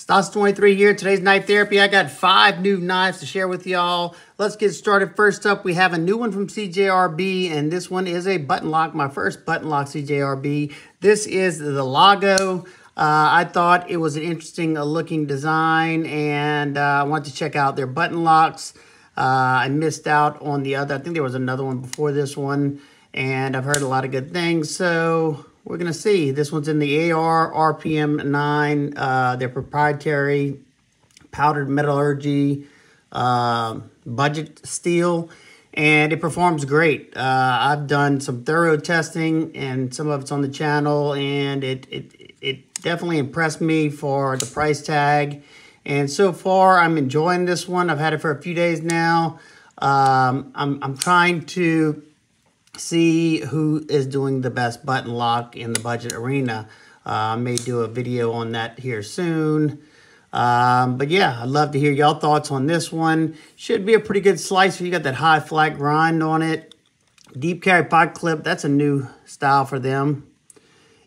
Stas23 here. Today's knife therapy. I got 5 new knives to share with y'all. Let's get started. First up, we have a new one from CJRB, and this one is a button lock, my first button lock CJRB. This is the Lago. I thought it was an interesting looking design, and I wanted to check out their button locks. I missed out on the other. I think there was another one before this one, and I've heard a lot of good things, so we're going to see. This one's in the AR RPM 9, their proprietary powdered metallurgy budget steel, and it performs great. I've done some thorough testing, and some of it's on the channel, and it definitely impressed me for the price tag. And so far, I'm enjoying this one. I've had it for a few days now. I'm trying to see who is doing the best button lock in the budget arena. I may do a video on that here soon. But yeah, I'd love to hear y'all thoughts on this one. Should be a pretty good slice. You got that high flat grind on it. Deep carry pocket clip. That's a new style for them.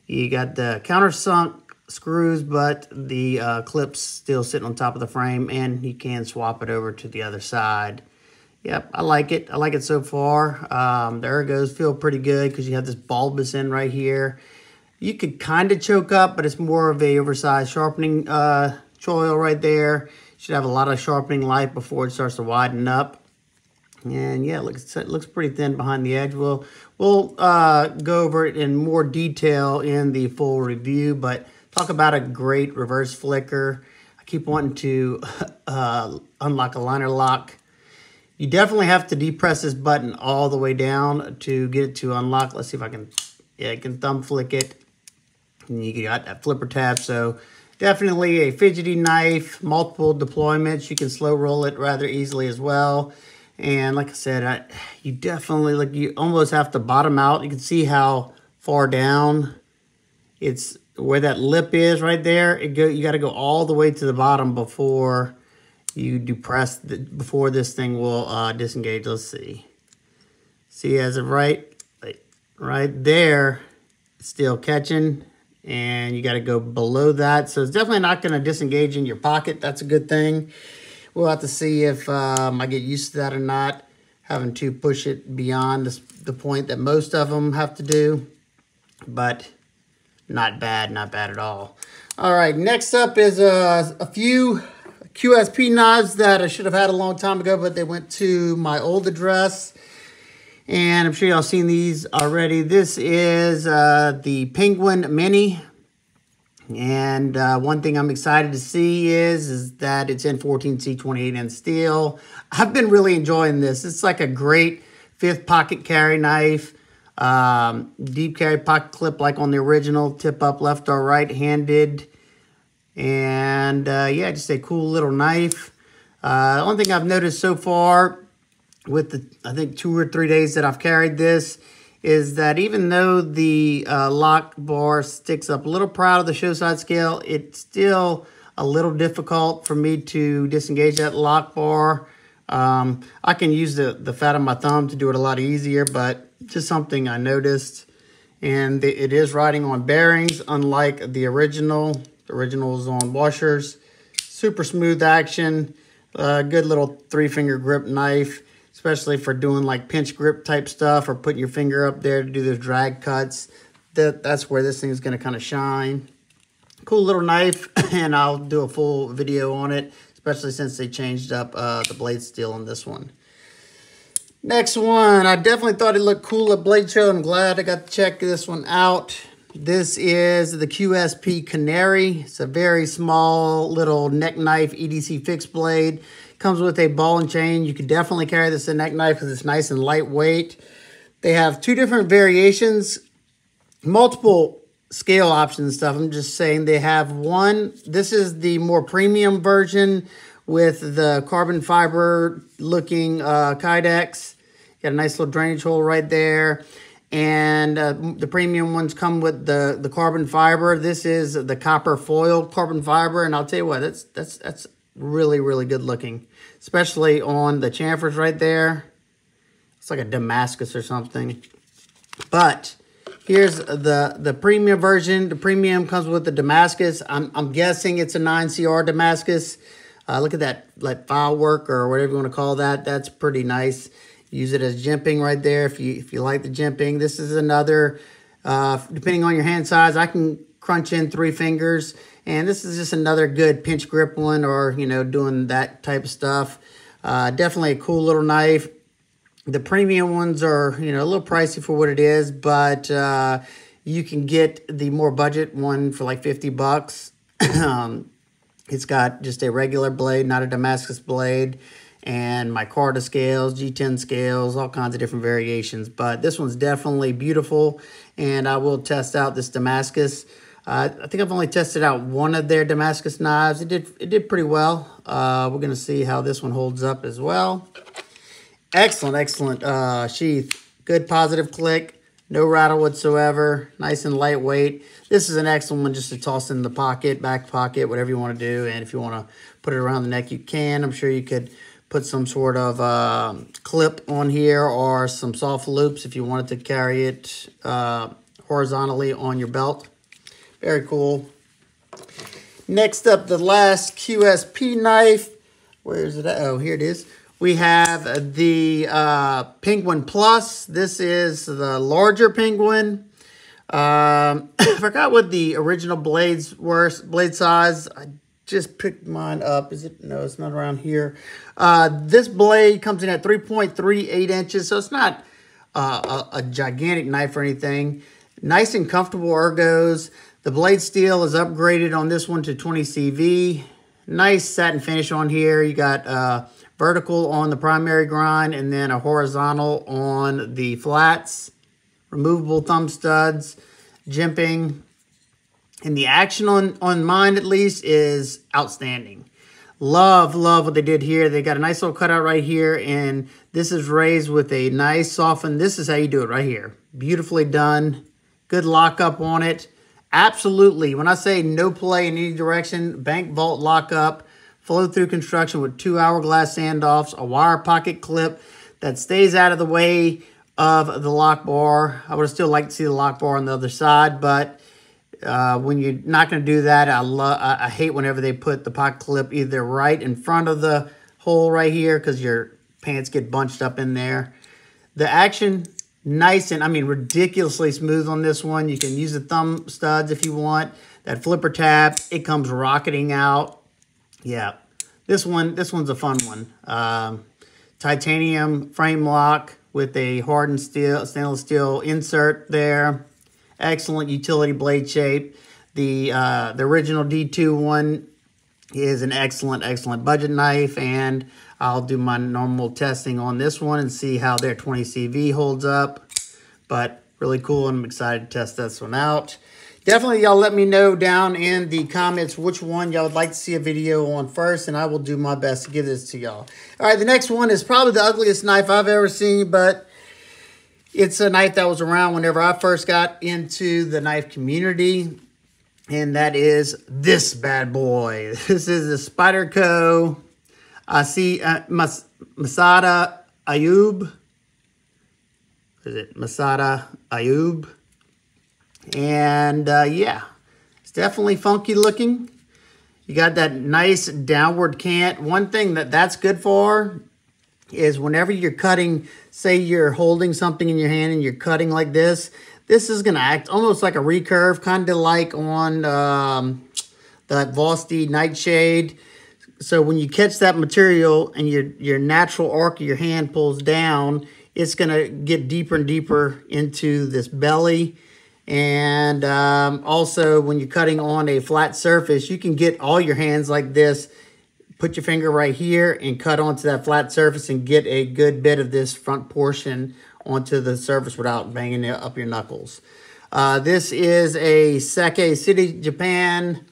You got the countersunk screws, but the clip's still sitting on top of the frame, and you can swap it over to the other side. Yep, I like it. I like it so far. The ergos feel pretty good because you have this bulbous end right here. You could kind of choke up, but it's more of a oversized sharpening choil right there. Should have a lot of sharpening life before it starts to widen up. And yeah, it looks pretty thin behind the edge. We'll go over it in more detail in the full review, but talk about a great reverse flicker. I keep wanting to unlock a liner lock. You definitely have to depress this button all the way down to get it to unlock. Let's see if I can, yeah, I can thumb flick it. And you got that flipper tab. So definitely a fidgety knife, multiple deployments. You can slow roll it rather easily as well. And like I said, you definitely, you almost have to bottom out. You can see how far down it's, where that lip is right there. You got to go all the way to the bottom before you depress before this thing will disengage. Let's see. See, as of right there, it's still catching, and you got to go below that. So it's definitely not going to disengage in your pocket. That's a good thing. We'll have to see if I get used to that or not, having to push it beyond the point that most of them have to do. But not bad at all. All right, next up is a few QSP knives that I should have had a long time ago, but they went to my old address. And I'm sure y'all seen these already. This is the Penguin Mini. And one thing I'm excited to see is that it's in 14C 28N steel. I've been really enjoying this. It's like a great 5th pocket carry knife. Deep carry pocket clip like on the original. Tip up left or right handed. And yeah, just a cool little knife. The only thing I've noticed so far with the, I think 2 or 3 days that I've carried this, is that even though the lock bar sticks up a little proud of the show side scale, it's still a little difficult for me to disengage that lock bar. I can use the fat of my thumb to do it a lot easier, but just something I noticed. And it is riding on bearings, unlike the original. The original is on washers. Super smooth action. Good little 3-finger grip knife, especially for doing like pinch grip type stuff or putting your finger up there to do those drag cuts. That's where this thing is going to kind of shine. Cool little knife, and I'll do a full video on it, especially since they changed up the blade steel on this one. Next one, I definitely thought it looked cool at Blade Show. I'm glad I got to check this one out. This is the QSP Canary. It's a very small little neck knife EDC fixed blade. Comes with a ball and chain. You could definitely carry this as a neck knife because it's nice and lightweight. They have 2 different variations, multiple scale options and stuff. I'm just saying they have one. This is the more premium version with the carbon fiber looking Kydex. Got a nice little drainage hole right there. And the premium ones come with the carbon fiber. This is the copper foil carbon fiber, and I'll tell you what, that's really, really good looking, especially on the chamfers right there. It's like a Damascus or something. But Here's the premium version. The premium comes with the Damascus. I'm guessing it's a 9CR Damascus. Look at that, like file work or whatever you want to call that. That's pretty nice. Use it as jimping right there if you like the jimping. This is another, depending on your hand size, I can crunch in 3 fingers. And this is just another good pinch grip one, or, you know, doing that type of stuff. Definitely a cool little knife. The premium ones are, you know, a little pricey for what it is, but you can get the more budget one for like 50 bucks. It's got just a regular blade, not a Damascus blade, and micarta scales, G10 scales, all kinds of different variations. But this one's definitely beautiful, and I will test out this Damascus. I think I've only tested out one of their Damascus knives. It did pretty well. We're going to see how this one holds up as well. Excellent, excellent sheath. Good positive click. No rattle whatsoever. Nice and lightweight. This is an excellent one just to toss in the pocket, back pocket, whatever you want to do. And if you want to put it around the neck, you can. I'm sure you could put some sort of clip on here or some soft loops if you wanted to carry it horizontally on your belt. Very cool. Next up, the last QSP knife. Where is it at? Oh, here it is. We have the Penguin Plus. This is the larger Penguin. I forgot what the original blades were, blade size. I just picked mine up. Is it? No, it's not around here. This blade comes in at 3.38 inches, so it's not a gigantic knife or anything. Nice and comfortable ergos. The blade steel is upgraded on this one to 20 CV. Nice satin finish on here. You got vertical on the primary grind and then a horizontal on the flats. Removable thumb studs, jimping. And the action on mine, at least, is outstanding. Love what they did here. They got a nice little cutout right here, and this is raised with a nice softened. This is how you do it right here. Beautifully done. Good lockup on it. Absolutely. When I say no play in any direction, bank vault lockup, flow through construction with 2 hourglass standoffs, a wire pocket clip that stays out of the way of the lock bar. I would have still liked to see the lock bar on the other side, but when you're not going to do that, I hate whenever they put the pocket clip either right in front of the hole right here because your pants get bunched up in there. The action, nice and, I mean, ridiculously smooth on this one. You can use the thumb studs if you want. That flipper tab, it comes rocketing out. Yeah, this one's a fun one. Titanium frame lock with a hardened stainless steel insert there. Excellent utility blade shape. The original D2 one is an excellent budget knife, and I'll do my normal testing on this one and see how their 20 CV holds up. But really cool, and I'm excited to test this one out. Definitely, y'all let me know down in the comments which one y'all would like to see a video on first, and I will do my best to give this to y'all. All right, the next one is probably the ugliest knife I've ever seen, but it's a knife that was around whenever I first got into the knife community, and that is this bad boy. This is the Spyderco Masada Ayub. Is it Masada Ayub? And yeah, it's definitely funky looking. You got that nice downward cant. One thing that's good for is whenever you're cutting, say you're holding something in your hand and you're cutting like this is going to act almost like a recurve, kind of like on that Vosti Nightshade. So when you catch that material and your natural arc of your hand pulls down, it's going to get deeper and deeper into this belly. And also, when you're cutting on a flat surface, you can get all your hands like this. Put your finger right here and cut onto that flat surface and get a good bit of this front portion onto the surface without banging it up your knuckles. This is a Seke City, Japan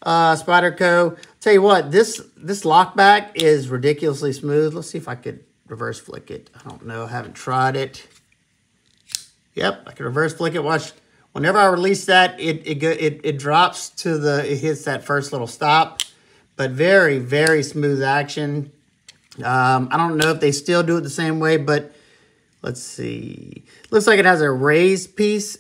Spyderco. Tell you what, this lockback is ridiculously smooth. Let's see if I could reverse flick it. I don't know. I haven't tried it. Yep, I can reverse flick it. Watch. Whenever I release that, it drops to it hits that first little stop. But very smooth action. I don't know if they still do it the same way, but let's see. Looks like it has a raised piece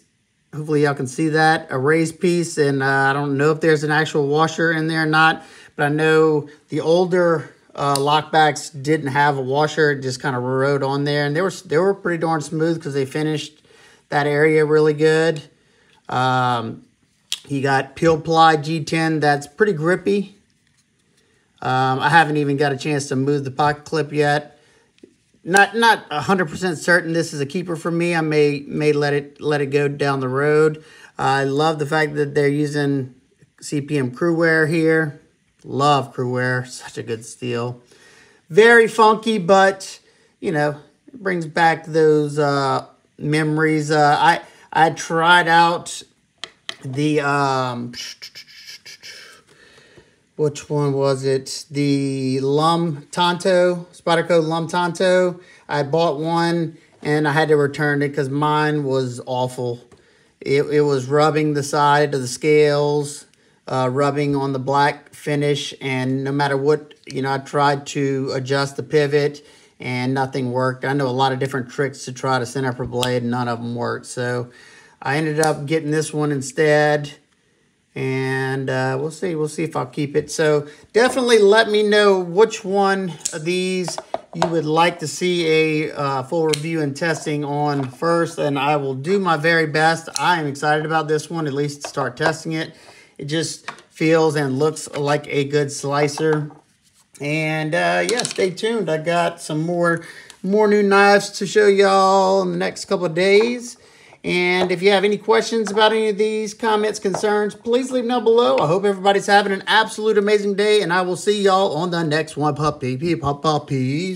Hopefully y'all can see that, a raised piece, and I don't know if there's an actual washer in there or not, but I know the older lockbacks didn't have a washer. It just kind of rode on there, and they were pretty darn smooth because they finished that area really good. You got Peel Ply G10 that's pretty grippy. I haven't even got a chance to move the pocket clip yet. Not 100% certain this is a keeper for me. I may let it go down the road. I love the fact that they're using CPM crew wear here. Love crew wear, such a good steel. Very funky, but you know, it brings back those memories. I tried out the which one was it? The Lum Tonto, Spyderco Lum Tonto. I bought one and I had to return it because mine was awful. It was rubbing the side of the scales, rubbing on the black finish, and no matter what, you know, I tried to adjust the pivot and nothing worked. I know a lot of different tricks to try to center up a blade and none of them worked. So I ended up getting this one instead. And we'll see if I'll keep it. So definitely let me know which one of these you would like to see a full review and testing on first, and I will do my very best. I am excited about this one, at least to start testing it. It just feels and looks like a good slicer. And yeah, stay tuned. I got some more new knives to show y'all in the next couple of days. And if you have any questions about any of these, comments, concerns, please leave them down below. I hope everybody's having an absolute amazing day, and I will see y'all on the next one. Puppy.